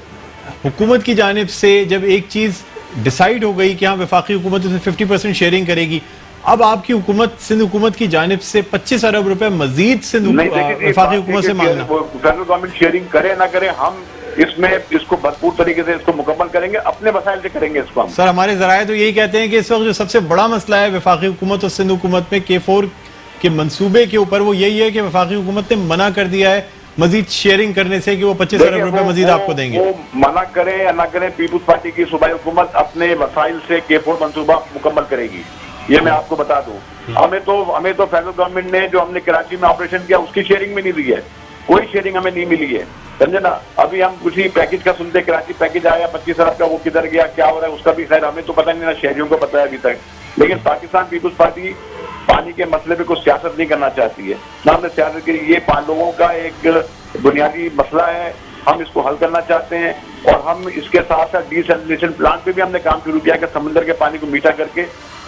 हुकूमत की जानिब से जब एक चीज डिसाइड हो गई कि हाँ वफाकी हुकूमत इसमें 50% शेयरिंग करेगी, अब आपकी हुकूमत सिंध हुकूमत की जानिब से 25 अरब रुपए मजीद सिंध वफाकी हुकूमत से मांगना। फेडरल गवर्नमेंट शेयरिंग करे ना करे, हम इसमें इसको भरपूर तरीके से इसको मुकम्मल करेंगे, अपने वसाइल से करेंगे इसको हम। सर हमारे जराए तो यही कहते हैं कि इस वक्त जो सबसे बड़ा मसला है वफाकी हुकूमत और सिंध हुकूमत में K4 के मंसूबे के ऊपर, वो यही है कि वफाकी हुकूमत ने मना कर दिया है मजीद शेयरिंग करने से कि वो 25 अरब रुपए मजीद आपको देंगे। वो मना करें या ना करें, पीपुल्स पार्टी की सूबाई हुकूमत अपने वसाइल से K4 मंसूबा मुकम्मल करेगी, ये मैं आपको बता दूं। हमें तो फेडरल गवर्नमेंट ने जो हमने कराची में ऑपरेशन किया उसकी शेयरिंग में नहीं दी है, कोई शेयरिंग हमें नहीं मिली है, समझे ना। अभी हम उसी पैकेज का सुनते, कराची पैकेज आया 25 अरब का, वो किधर गया, क्या हो रहा है उसका भी खैर हमें तो पता नहीं, ना शहरियों को पता है अभी तक। लेकिन पाकिस्तान पीपुल्स पार्टी पानी के मसले पे कोई सियासत नहीं करना चाहती है, ना हमने सियासत की। ये 5 लोगों का एक बुनियादी मसला है, हम इसको हल करना चाहते हैं। और हम इसके साथ साथ डिसैलिनेशन प्लांट पे भी हमने काम शुरू किया कि समंदर के पानी को मीठा करके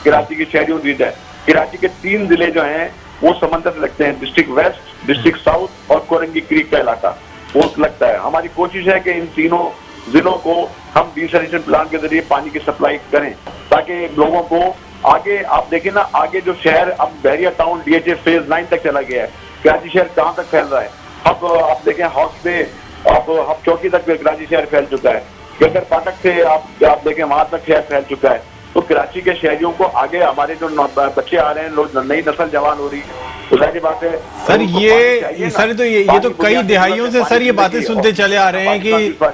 कराची की शहरियों दी जाए। कराची के 3 जिले जो हैं वो समंदर से लगते हैं, डिस्ट्रिक्ट वेस्ट, डिस्ट्रिक्ट साउथ और कोरंगी क्रीक का इलाका वो लगता है। हमारी कोशिश है कि इन तीनों जिलों को हम डिसैलिनेशन प्लांट के जरिए पानी की सप्लाई करें, ताकि लोगों को आगे, आप देखें ना, आगे जो शहर अब बहरिया टाउन DHA फेज 9 तक चला गया है, कराची शहर कहाँ तक फैल रहा है। अब आप देखें हाउस पे, अब चौकी तक कराची शहर फैल चुका है, गगर फाटक से आप देखें वहां तक शहर फैल चुका है। तो कराची के शहरियों को आगे, हमारे जो बच्चे आ रहे हैं, लोग नई नस्ल जवान हो रही है, तो जाहिर बात है सर ये तो कई दिहाइयों से सर ये बातें सुनते चले आ रहे हैं कि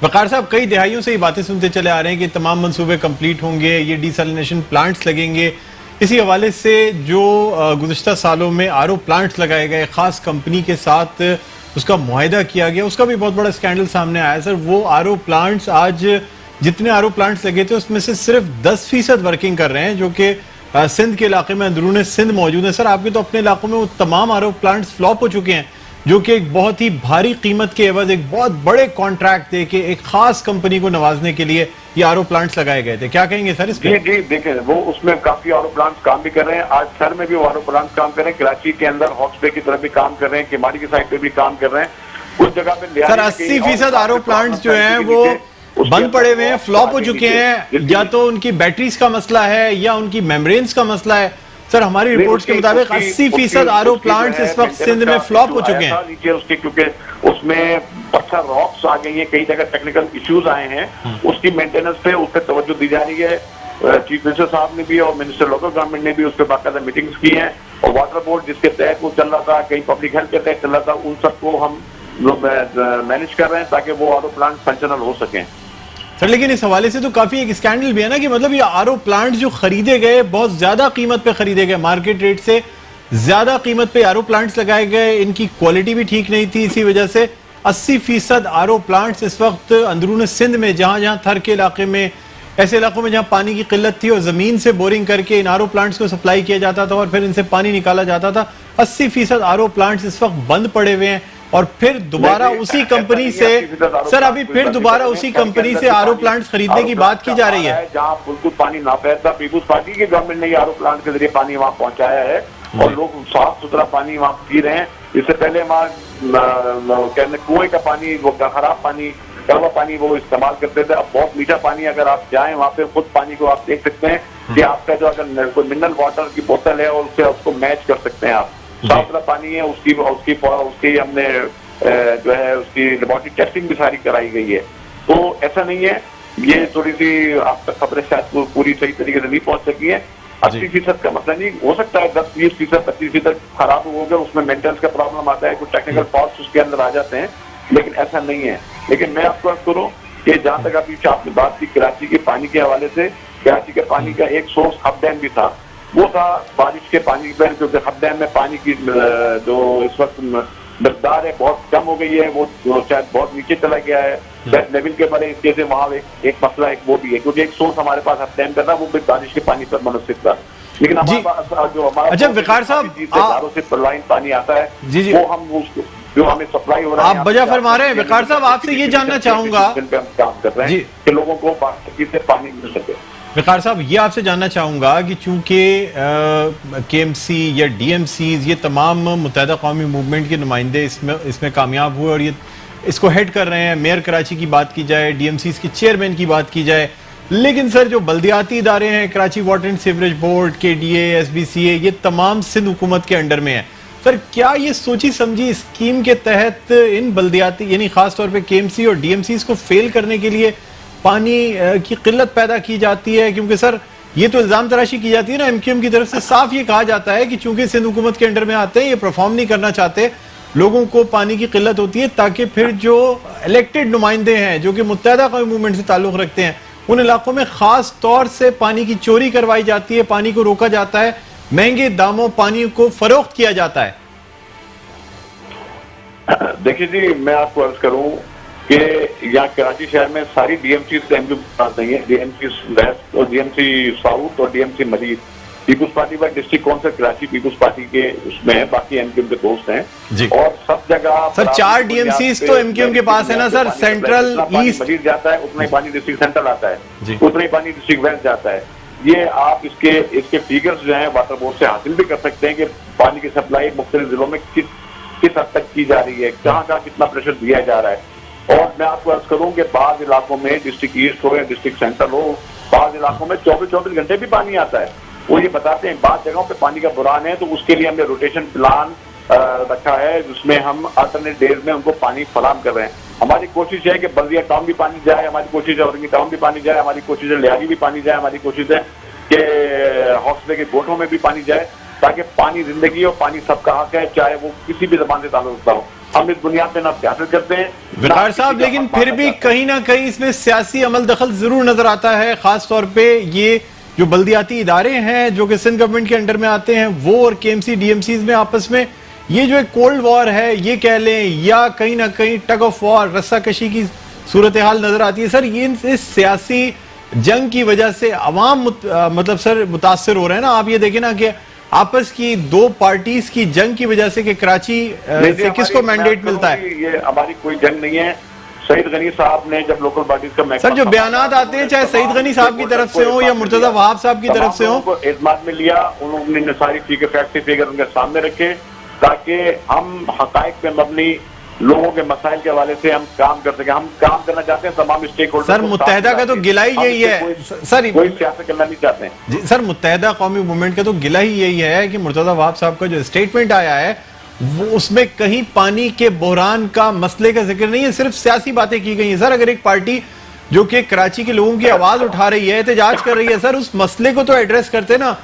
वकार साहब कई दिहाइयों से ये बातें सुनते चले आ रहे हैं कि तमाम मंसूबे कंप्लीट होंगे, ये डिसैलिनेशन प्लांट्स लगेंगे। इसी हवाले से जो गुज़िश्ता सालों में RO प्लांट्स लगाए गए खास कंपनी के साथ, उसका मुआहिदा किया गया, उसका भी बहुत बड़ा स्कैंडल सामने आया सर। वो RO प्लांट्स आज जितने RO प्लांट्स लगे थे उसमें से सिर्फ 10% वर्किंग कर रहे हैं, जो कि सिंध के इलाके में अंदरूनी सिंध मौजूद है। सर आपके तो अपने इलाकों में वो तमाम RO प्लांट्स फ्लॉप हो चुके हैं, जो कि एक बहुत ही भारी कीमत के एवज एक बहुत बड़े कॉन्ट्रैक्ट दे के एक खास कंपनी को नवाजने के लिए ये RO प्लांट्स लगाए गए थे। क्या कहेंगे सर इस पे? जी देखें, वो उसमें काफी RO प्लांट्स काम भी कर रहे हैं। आज शहर में भी वो RO प्लांट्स काम कर रहे हैं, कराची के अंदर हॉक्स बे की तरफ भी काम कर रहे हैं, किमाड़ी की साइड पे भी काम कर रहे हैं, कुछ जगह पे। सर 80% RO प्लांट्स जो हैं वो बंद पड़े हुए हैं, फ्लॉप हो चुके हैं, या तो उनकी बैटरीज का मसला है या उनकी मेम्ब्रेन्स का मसला है। सर हमारी रिपोर्ट्स के मुताबिक 80% RO प्लांट्स इस वक्त सिंध में फ्लॉप हो चुके हैं नीचे उसके, क्योंकि उसमें पत्थर रॉक्स आ गई है, कई जगह टेक्निकल इश्यूज आए हैं, उसकी मेंटेनेंस पे उस पर तवज्जो दी जा रही है। चीफ मिनिस्टर साहब ने भी और मिनिस्टर लोकल गवर्नमेंट ने भी उस पर बाकायदा मीटिंग्स की हैं, और वाटर बोर्ड जिसके तहत वो चल रहा था, कहीं पब्लिक हेल्थ के तहत चल रहा था, उन सबको हम लोग मैनेज कर रहे हैं ताकि वो RO प्लांट फंक्शनल हो सकें। सर लेकिन इस हवाले से तो काफी एक स्कैंडल भी है ना कि मतलब ये RO प्लांट जो खरीदे गए बहुत ज्यादा कीमत पे खरीदे गए, मार्केट रेट से ज्यादा कीमत पे RO प्लांट्स लगाए गए, इनकी क्वालिटी भी ठीक नहीं थी। इसी वजह से 80% RO प्लांट्स इस वक्त अंदरून सिंध में, जहां जहां थर के इलाके में, ऐसे इलाकों में जहां पानी की किल्लत थी और जमीन से बोरिंग करके इन RO प्लांट्स को सप्लाई किया जाता था और फिर इनसे पानी निकाला जाता था, 80% RO प्लांट्स इस वक्त बंद पड़े हुए हैं। और फिर दोबारा उसी कंपनी से सर अभी फिर दोबारा उसी कंपनी से RO प्लांट्स खरीदने की बात की जा रही है, जहां बिल्कुल पानी ना फैलता। पीपुल्स पार्टी की गवर्नमेंट ने RO प्लांट के जरिए पानी वहां पहुंचाया है और लोग साफ सुथरा पानी वहां पी रहे हैं। इससे पहले वहां कहने कुएं का पानी, वो खराब पानी, कड़वा पानी वो इस्तेमाल करते थे। अब बहुत मीठा पानी, अगर आप जाएं वहां पे खुद पानी को आप देख सकते हैं कि आपका जो अगर कोई मिनरल वाटर की बोतल है और उससे उसको मैच कर सकते हैं आप, साफ सुथरा पानी है। उसकी हमने जो है उसकी लेबोरेटरी टेस्टिंग भी सारी कराई गई है। तो ऐसा नहीं है, ये थोड़ी सी आप तक खबरें शायद पूरी सही तरीके से नहीं पहुंच सकी है। 80% का मतलब नहीं हो सकता है, 10-20%, 25% खराब हो गया, उसमें मेंटेनेंस का प्रॉब्लम आता है, कुछ टेक्निकल फॉल्ट उसके अंदर आ जाते हैं, लेकिन ऐसा नहीं है। लेकिन मैं आपको अर्ज करूं कि जहां तक अभी आपने बात की कराची के पानी के हवाले से, कराची के पानी का एक सोर्स हब डैम भी था, वो था बारिश के पानी पर, क्योंकि हब डैम में पानी की जो इस वक्त मकदार है बहुत कम हो गई है, वो शायद बहुत नीचे चला गया है, शायद लेवल के बारे इसके से वहाँ एक मसला एक वो भी है, क्योंकि एक सोर्स हमारे पास हब डैम का था, वो भी बारिश के पानी पर मुनसिब था। लेकिन हमारे पास जो हमारा अच्छा विकार साहब से लाइन पानी आता है, जी वो हम उसको जो हमें सप्लाई हो रहा है, आप बजा फरमा रहे हैं। विकार साहब आपसे ये जानना चाहूंगा, काम कर रहे हैं कि लोगों को बाकी से पानी मिल सके। विकार साहब ये आपसे जानना चाहूंगा कि चूंकि KMC या DMC ये तमाम मुत्तहिदा कौमी मूवमेंट के नुमाइंदे इसमें कामयाब हुए और ये इसको हेड कर रहे हैं, मेयर कराची की बात की जाए, DMCs के चेयरमैन की बात की जाए, लेकिन सर जो बल्दियाती इदारे हैं, Karachi water and sewerage board, KDA, SBCA, ये तमाम सिंध हुकूमत के अंडर में है। सर क्या ये सोची समझी स्कीम के तहत इन बल्दियाती यानी खास तौर पे केएमसी और डीएमसीज को फेल करने के लिए पानी की किल्लत पैदा की जाती है? क्योंकि सर ये तो इल्जाम तराशी की जाती है ना एमक्यूएम की तरफ से, साफ ये कहा जाता है कि चूंकि सिंध हुकूमत के अंडर में आते हैं, ये परफॉर्म नहीं करना चाहते, लोगों को पानी की किल्लत होती है, ताकि फिर जो इलेक्टेड नुमाइंदे हैं जो कि मुत्तहदा कौमी मूवमेंट से ताल्लुक रखते हैं, उन इलाकों में खास तौर से पानी की चोरी करवाई जाती है, पानी को रोका जाता है, महंगे दामों पानी को फरोख्त किया जाता है। देखिए जी, मैं आपको अर्ज करूं कि यहाँ कराची शहर में सारी डीएमसी से एमक्यूएम पास नहीं है, डीएमसी वेस्ट और डीएमसी साउथ और डीएमसी मजीद पीपुल्स पार्टी का डिस्ट्रिक्ट कौन सा कराची पीपुल्स पार्टी के उसमें है, बाकी एमक्यूएम के दोस्त हैं जी। और सब जगह सर 4 डीएमसी तो एमक्यूएम के पास है ना सर, सेंट्रल ईस्ट मजीद जाता है, उतना ही पानी डिस्ट्रिक्ट सेंट्रल आता है, जी। उतना ही पानी डिस्ट्रिक्ट वेस्ट जाता है। ये आप इसके फिगर्स जो है वाटर बोर्ड से हासिल भी कर सकते हैं कि पानी की सप्लाई मुख्तलिफ जिलों में किस हद तक की जा रही है, कहाँ कितना प्रेशर दिया जा रहा है। और मैं आपको अर्ज करूं कि बाज़ इलाकों में डिस्ट्रिक्ट ईस्ट हो या डिस्ट्रिक्ट सेंट्रल हो, बाज़ इलाकों में 24 घंटे भी पानी आता है। वो ये बताते हैं बाज़ जगहों पे पानी का बुरान है, तो उसके लिए हमने रोटेशन प्लान रखा है जिसमें हम अल्टरनेट डेज में उनको पानी फराहम कर रहे हैं। हमारी कोशिश है कि बल्दिया टाउन भी पानी जाए, हमारी कोशिश है औरंगी टाउन भी पानी जाए, हमारी कोशिश है लिहाजी भी पानी जाए, हमारी कोशिश है कि हौसले के गोठों में भी पानी जाए, ताकि पानी जिंदगी और पानी सबका हक है, चाहे वो किसी भी जबान से ताल्लुक रखता हो। हम इस बुनियाद पे ना सियासत करते हैं वकार साहब, लेकिन फिर भी कहीं ना कहीं इसमें सियासी अमल दखल जरूर नजर आता है। खास तौर पे ये जो बल्दियाती इदारे हैं जो कि सिंध गवर्नमेंट के अंडर में आते हैं, वो और केएमसी डीएमसीज में आपस में ये जो एक कोल्ड वॉर है ये कह लें, या कहीं ना कहीं टग ऑफ वॉर, रस्साकशी की सूरत हाल नजर आती है। सर ये इस सियासी जंग की वजह से अवाम मतलब सर मुतासर हो रहे हैं ना। आप ये देखें ना कि आपस की दो पार्टीज की जंग की वजह से कि कराची से किसको मैंडेट मिलता है। ये हमारी कोई जंग नहीं है। सईद गनी साहब ने जब लोकल पार्टीज का सर जो बयानात आते हैं, चाहे सईद गनी साहब की तरफ से हो या मुर्तजा वहाब साहब की तरफ से हो, एतमाद में लिया, उन्होंने सारी फिगर उनके सामने रखे ताकि हम हकायक पे मबनी लोगों के मसाइल के हवाले से हम काम कर सके। हम काम करना चाहते हैं तमाम स्टेक होल्डर। सर मुत्तहदा का तो गिला ही यही है सर, कोई सियासत करना नहीं चाहते जी सर। मुत्तहदा कौमी मूवमेंट का तो गिला ही यही है कि मुर्तजा वहाब साहब का जो स्टेटमेंट आया है वो उसमें कहीं पानी के बहरान का मसले का जिक्र नहीं है, सिर्फ सियासी बातें की गई हैं। सर अगर एक पार्टी जो कि कराची के लोगों की आवाज उठा रही है, एहतजाज कर रही है, सर उस मसले को तो एड्रेस करते ना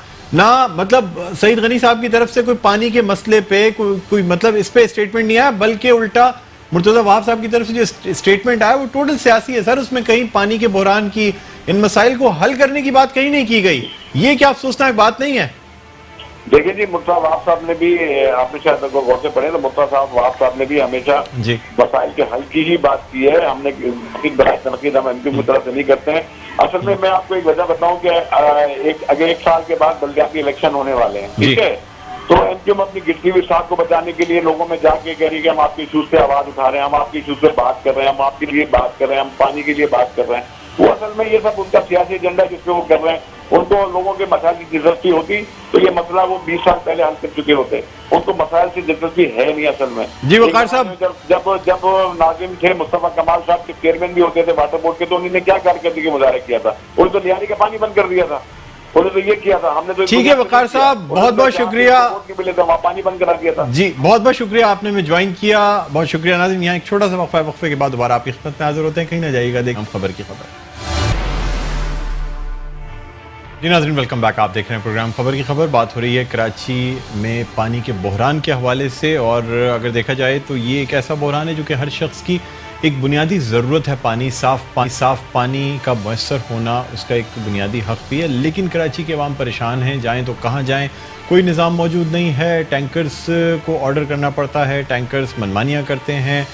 मतलब सईद गनी साहब की तरफ से कोई पानी के मसले पे कोई मतलब इस पे स्टेटमेंट नहीं आया, बल्कि उल्टा मुर्तजा वहाब साहब की तरफ से जो स्टेटमेंट आया वो टोटल सियासी है। सर उसमें कहीं पानी के बहरान की, इन मसाइल को हल करने की बात कहीं नहीं की गई। ये क्या अफसोसनाक बात नहीं है? देखिए जी, मुर्तजा वहाब साहब ने भी, आपने शायद गौर से पढ़े तो मुर्तजा वहाब साहब ने भी हमेशा मसाइल के हल की ही बात की है। हमने तनकीद हम एमक्यू की तरफ से नहीं करते हैं। असल में मैं आपको एक वजह बताऊं कि अगर एक साल के बाद बल्दियाती इलेक्शन होने वाले हैं, ठीक है, तो एमक्यू अपनी गिरती हुई साख को बचाने के लिए लोगों में जाके कह रही है कि हम आपके इशूज पे आवाज उठा रहे हैं, हम आपके इशूज पे बात कर रहे हैं, हम आपके लिए बात कर रहे हैं, हम पानी के लिए बात कर रहे हैं। वो असल में ये सब उनका सियासी एजेंडा जिसपे वो कर रहे हैं। उनको लोगों के मसाइल की दिलचस्पी होती तो ये मसला वो 20 साल पहले हल कर चुके होते। उनको मसाइल से दिलचस्पी है नहीं असल में। जी वकार साहब, जब नाजिम थे, मुस्तफा कमाल साहब के चेयरमैन भी होते थे वाटर बोर्ड के, तो उन्होंने क्या कारकर्दगी का मुजाहरा किया था? उन्होंने तो लियारी का पानी बंद कर दिया था, उन्होंने तो ये किया था। हमने तो ठीक है वकार साहब, बहुत बहुत शुक्रिया, मिले थे वहाँ पानी बंद करा दिया था। जी बहुत बहुत शुक्रिया, आपने में ज्वाइन किया, बहुत शुक्रिया। नाज़रीन यहाँ एक छोटा सा वक्फा है, वक्फे के बाद दोबारा आपकी खिदमत में हाजिर होते हैं। कहीं ना जाइएगा, देखें खबर की खबर। जी नाज़रीन वेलकम बैक, आप देख रहे हैं प्रोग्राम खबर की खबर। बात हो रही है कराची में पानी के बहरान के हवाले से, और अगर देखा जाए तो ये एक ऐसा बहरान है जो कि हर शख्स की एक बुनियादी ज़रूरत है। साफ़ पानी का मैसर होना उसका एक बुनियादी हक़ भी है, लेकिन कराची के अवाम परेशान हैं। जाएँ तो कहाँ जाएँ, कोई निज़ाम मौजूद नहीं है। टैंकर्स को ऑर्डर करना पड़ता है, टैंकर्स मनमानियाँ करते हैं,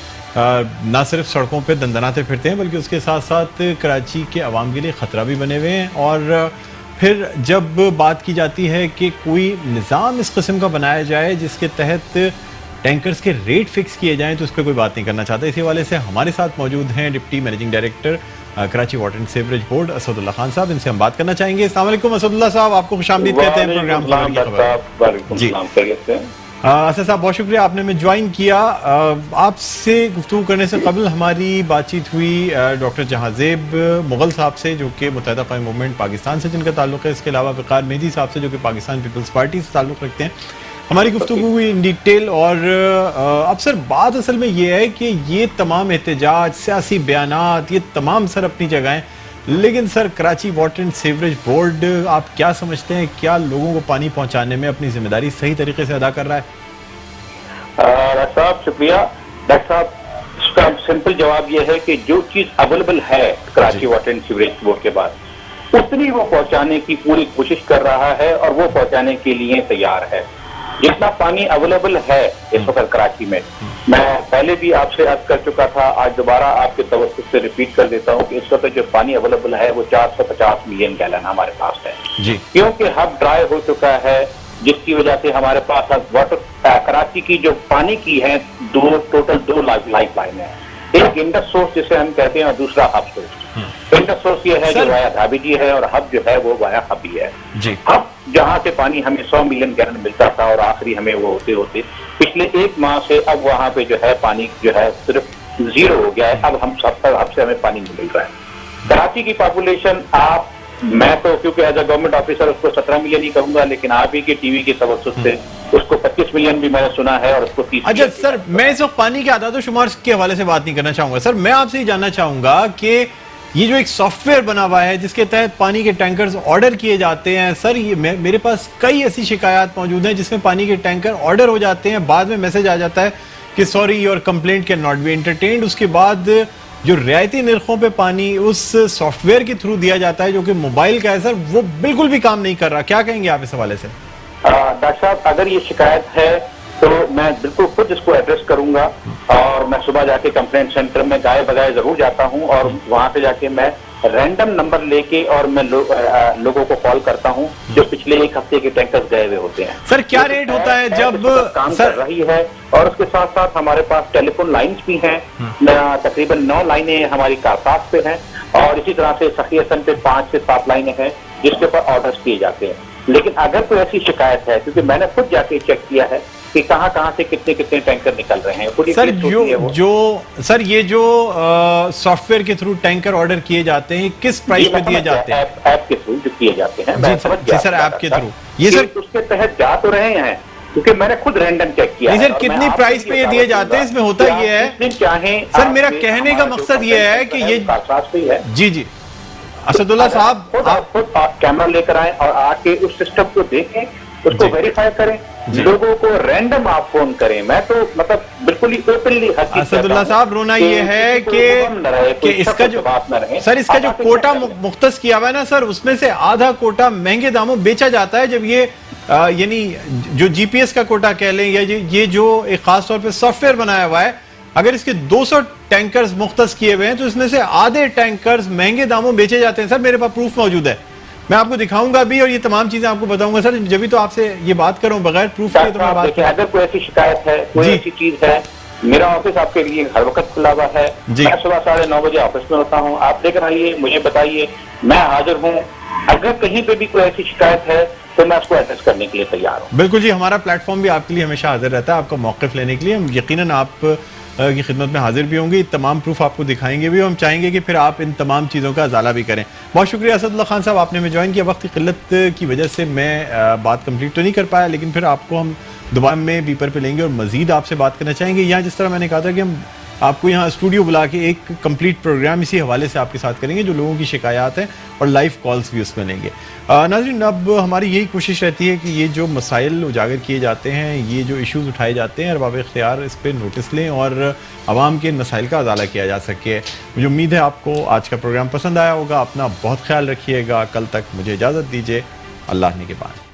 ना सिर्फ सड़कों पे दंदनाते फिरते हैं बल्कि उसके साथ साथ कराची के अवाम के लिए ख़तरा भी बने हुए हैं। और फिर जब बात की जाती है कि कोई निज़ाम इस किस्म का बनाया जाए जिसके तहत टैंकर्स के रेट फिक्स किए जाएं, तो उस पर कोई बात नहीं करना चाहता। इसी हवाले से हमारे साथ मौजूद हैं deputy managing director Karachi water and sewerage board Asadullah Khan साहब। इनसे हम बात करना चाहेंगे। अस्सलाम वालेकुम असदुल्ला साहब, आपको खुशामदीद कहते हैं प्रोग्राम खबर की खबर। जी असद साहब बहुत शुक्रिया, आपने में ज्वाइन किया। आपसे गुफ्तगू करने से कबल हमारी बातचीत हुई डॉक्टर जहांजेब मुगल साहब से, जो कि मुत्तहदा कौमी मूवमेंट पाकिस्तान से जिनका ताल्लुक़ है। इसके अलावा वक़ार मेहदी साहब से, जो कि पाकिस्तान पीपल्स पार्टी से ताल्लुक़ रखते हैं। हमारी गुफ्तगू हुई इन डिटेल और अब सर बात असल में ये है कि ये तमाम एहतजाज, सियासी बयानात, ये तमाम सर अपनी जगह हैं, लेकिन sir Karachi water and sewerage board आप क्या समझते हैं, क्या लोगों को पानी पहुंचाने में अपनी जिम्मेदारी सही तरीके से अदा कर रहा है? डॉक्टर साहब शुक्रिया। डॉक्टर साहब, इसका सिंपल जवाब यह है कि जो चीज अवेलेबल है Karachi water and sewerage board के पास, उतनी वो पहुंचाने की पूरी कोशिश कर रहा है और वो पहुंचाने के लिए तैयार है। जितना पानी अवेलेबल है इस वक्त कराची में, मैं पहले भी आपसे अर्ज कर चुका था, आज दोबारा आपके तवज्जुह से रिपीट कर देता हूं कि इस वक्त जो पानी अवेलेबल है वो 450 मिलियन गैलन हमारे पास है जी। क्योंकि हब ड्राई हो चुका है, जिसकी वजह से हमारे पास अब वाटर कराची की जो पानी की है टोटल दो लाइफ लाइन है। एक इंडस सोर्स जिसे हम कहते हैं और दूसरा हब सोर्स। इंडस सोर्स ये है जो वाया धाबीजी है और हब जो है वो वाया हबी है जी। हब जहां से पानी हमें 100 मिलियन गैलन मिलता था और आखिरी हमें वो होते होते पिछले एक माह से अब वहां पे जो है पानी जो है सिर्फ 0 हो गया है। अब हम सब हब से हमें पानी मिल रहा है। कराची की पॉपुलेशन मैं तो क्योंकि एज अ गवर्नमेंट ऑफिसर उसको 17 मिलियन ही कहूंगा, लेकिन आप ही के टीवी के तवज्जुह से उसको 25 मिलियन भी मैंने सुना है और उसको 30। अच्छा सर, मैं इस वक्त पानी के आदाद शुमार के हवाले से बात नहीं करना चाहूंगा सर, मैं आपसे ये जानना चाहूंगा कि ये जो एक सॉफ्टवेयर बना हुआ है जिसके तहत पानी के टैंकर्स ऑर्डर किए जाते हैं सर, ये मेरे पास कई ऐसी शिकायत मौजूद हैं जिसमें पानी के टैंकर ऑर्डर हो जाते हैं, बाद में मैसेज आ जाता है कि sorry your complaint can not be entertained. उसके बाद जो रियायती निर्खों पे पानी उस सॉफ्टवेयर के थ्रू दिया जाता है जो कि मोबाइल का है सर, वो बिल्कुल भी काम नहीं कर रहा। क्या कहेंगे आप इस हवाले से? डॉक्टर साहब, अगर ये शिकायत है तो मैं बिल्कुल खुद इसको एड्रेस करूंगा और मैं सुबह जाके कंप्लेंट सेंटर में गाये बगाए जरूर जाता हूं और वहां पे जाके मैं रैंडम नंबर लेके और मैं लोगों को कॉल करता हूं जो पिछले एक हफ्ते के टैंकर्स गए हुए होते हैं। सर क्या रेट होता है जब काम कर रही है? और उसके साथ साथ हमारे पास टेलीफोन लाइंस भी हैं, तकरीबन 9 लाइनें हमारी कारसाज पे हैं और इसी तरह से सखीहसन पे 5 से 7 लाइनें हैं जिसके ऊपर ऑर्डर्स किए जाते हैं। लेकिन अगर कोई ऐसी शिकायत है, क्योंकि मैंने खुद जाके चेक किया है कि कहां से कितने कितने टैंकर निकल रहे हैं सर, सर ये जो सॉफ्टवेयर के थ्रू टैंकर ऑर्डर किए जाते हैं किस प्राइस पे दिए जाते हैं? ऐप के थ्रू जो किए जाते हैं जी सर, ऐप के थ्रू ये सर उसके तहत जा तो रहे हैं क्योंकि मैंने खुद रैंडम चेक किया है। सर कितनी प्राइस पे ये दिए जाते हैं? इसमें होता ये है सर, मेरा कहने का मकसद ये है कि ये जी असदुल्ला साहब, आप खुद कैमरा लेकर आए और आके उस सिस्टम को देखें, उसको वेरीफाई करें, लोगों को रैंडम आप फोन करें। मैं तो मतलब बिल्कुल ही ओपनली असदुल्ला साहब, रोना ये है कि इसका जो सर इसका जो कोटा मुख्तस किया हुआ है ना सर, उसमें से आधा कोटा महंगे दामों बेचा जाता है। जब ये यानी जो जीपीएस का कोटा कह लें या ये जो एक खास तौर पे सॉफ्टवेयर बनाया हुआ है, अगर इसके 200 टैंकर्स मुख्तस किए हुए हैं तो इसमें से आधे टैंकर्स महंगे दामों बेचे जाते हैं। सर मेरे पास प्रूफ मौजूद है, मैं आपको दिखाऊंगा भी और ये तमाम चीजें आपको बताऊंगा सर। जब भी तो आपसे ये बात करूं बगैर प्रूफ के तो मैं बात करूं। अगर कोई ऐसी शिकायत है, कोई ऐसी चीज है, मेरा ऑफिस आपके लिए हर वक्त खुला हुआ है। मैं सुबह 9:30 बजे ऑफिस में होता हूँ, आप लेकर आइए, मुझे बताइए, मैं हाजिर हूँ। अगर कहीं पे भी कोई ऐसी शिकायत है तो मैं उसको एड्रेस करने के लिए तैयार हूँ। बिल्कुल जी, हमारा प्लेटफॉर्म भी आपके लिए हमेशा हाजिर रहता है, आपका मौक़िफ़ लेने के लिए। हम यकीनन आप की खिदमत में हाजिर भी होंगे, तमाम प्रूफ आपको दिखाएंगे भी। हम चाहेंगे कि फिर आप इन तमाम चीज़ों का अजाला भी करें। बहुत शुक्रिया असदुल्ला खान साहब, आपने हमें ज्वाइन किया। वक्त की किल्लत की वजह से मैं बात कंप्लीट तो नहीं कर पाया, लेकिन फिर आपको हम दोबारा में बीपर पे लेंगे और मज़ीद आपसे बात करना चाहेंगे। यहाँ जिस तरह मैंने कहा था कि हम आपको यहाँ स्टूडियो बुला के एक कंप्लीट प्रोग्राम इसी हवाले से आपके साथ करेंगे, जो लोगों की शिकायत हैं और लाइव कॉल्स भी उसमें लेंगे। नाज़रीन, अब हमारी यही कोशिश रहती है कि ये जो मसाइल उजागर किए जाते हैं, ये जो इश्यूज़ उठाए जाते हैं, अरबाब इख्तियार इस पर नोटिस लें और आवाम के मसाइल का अजाला किया जा सके। मुझे उम्मीद है आपको आज का प्रोग्राम पसंद आया होगा। अपना बहुत ख्याल रखिएगा। कल तक मुझे इजाज़त दीजिए। अल्लाह ने के बाद।